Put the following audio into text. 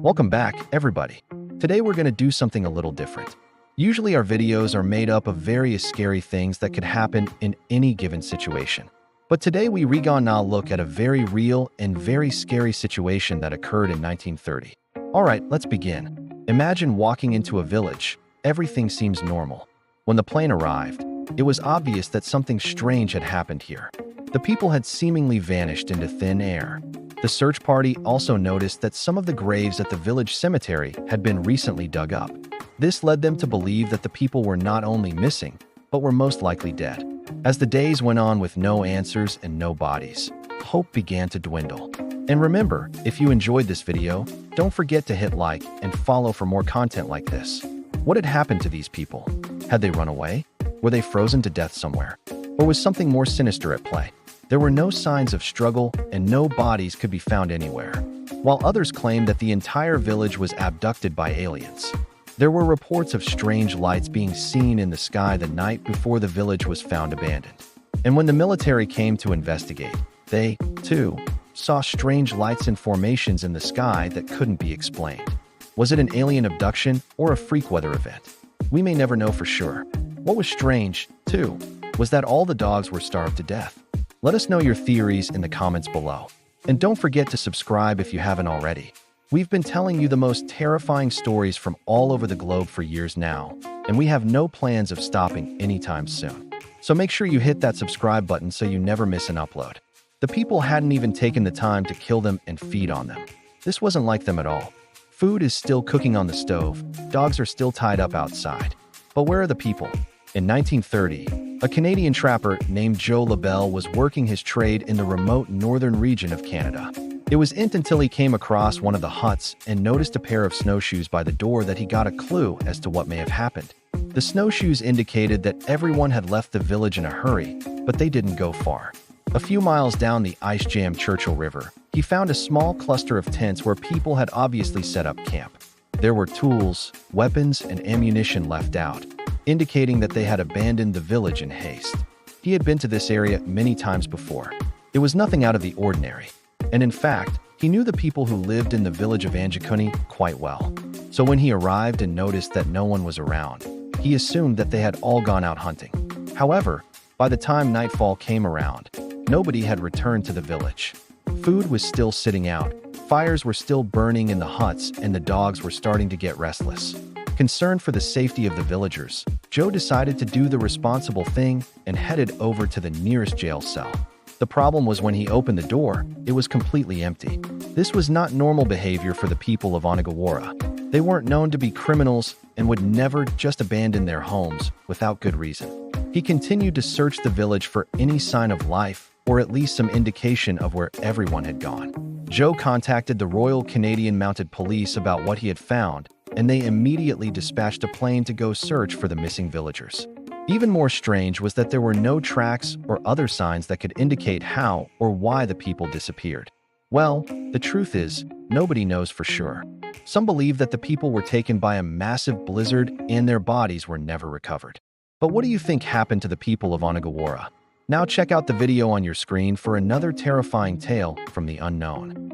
Welcome back, everybody. Today we're going to do something a little different. Usually our videos are made up of various scary things that could happen in any given situation. But today we gonna look at a very real and very scary situation that occurred in 1930. Alright, let's begin. Imagine walking into a village. Everything seems normal. When the plane arrived, it was obvious that something strange had happened here. The people had seemingly vanished into thin air. The search party also noticed that some of the graves at the village cemetery had been recently dug up. This led them to believe that the people were not only missing, but were most likely dead. As the days went on with no answers and no bodies, hope began to dwindle. And remember, if you enjoyed this video, don't forget to hit like and follow for more content like this. What had happened to these people? Had they run away? Were they frozen to death somewhere? Or was something more sinister at play? There were no signs of struggle and no bodies could be found anywhere, while others claimed that the entire village was abducted by aliens. There were reports of strange lights being seen in the sky the night before the village was found abandoned. And when the military came to investigate, they, too, saw strange lights and formations in the sky that couldn't be explained. Was it an alien abduction or a freak weather event? We may never know for sure. What was strange, too, was that all the dogs were starved to death. Let us know your theories in the comments below. And don't forget to subscribe if you haven't already. We've been telling you the most terrifying stories from all over the globe for years now, and we have no plans of stopping anytime soon. So make sure you hit that subscribe button so you never miss an upload. The people hadn't even taken the time to kill them and feed on them. This wasn't like them at all. Food is still cooking on the stove, dogs are still tied up outside. But where are the people? In 1930, a Canadian trapper named Joe LaBelle was working his trade in the remote northern region of Canada. It wasn't until he came across one of the huts and noticed a pair of snowshoes by the door that he got a clue as to what may have happened. The snowshoes indicated that everyone had left the village in a hurry, but they didn't go far. A few miles down the ice-jammed Churchill River, he found a small cluster of tents where people had obviously set up camp. There were tools, weapons, and ammunition left out, indicating that they had abandoned the village in haste. He had been to this area many times before. It was nothing out of the ordinary. And in fact, he knew the people who lived in the village of Angikuni quite well. So when he arrived and noticed that no one was around, he assumed that they had all gone out hunting. However, by the time nightfall came around, nobody had returned to the village. Food was still sitting out, fires were still burning in the huts, and the dogs were starting to get restless. Concerned for the safety of the villagers, Joe decided to do the responsible thing and headed over to the nearest jail cell. The problem was when he opened the door, it was completely empty. This was not normal behavior for the people of Onagawara. They weren't known to be criminals and would never just abandon their homes without good reason. He continued to search the village for any sign of life or at least some indication of where everyone had gone. Joe contacted the Royal Canadian Mounted Police about what he had found, and they immediately dispatched a plane to go search for the missing villagers. Even more strange was that there were no tracks or other signs that could indicate how or why the people disappeared. Well, the truth is, nobody knows for sure. Some believe that the people were taken by a massive blizzard and their bodies were never recovered. But what do you think happened to the people of Onagawara? Now check out the video on your screen for another terrifying tale from the unknown.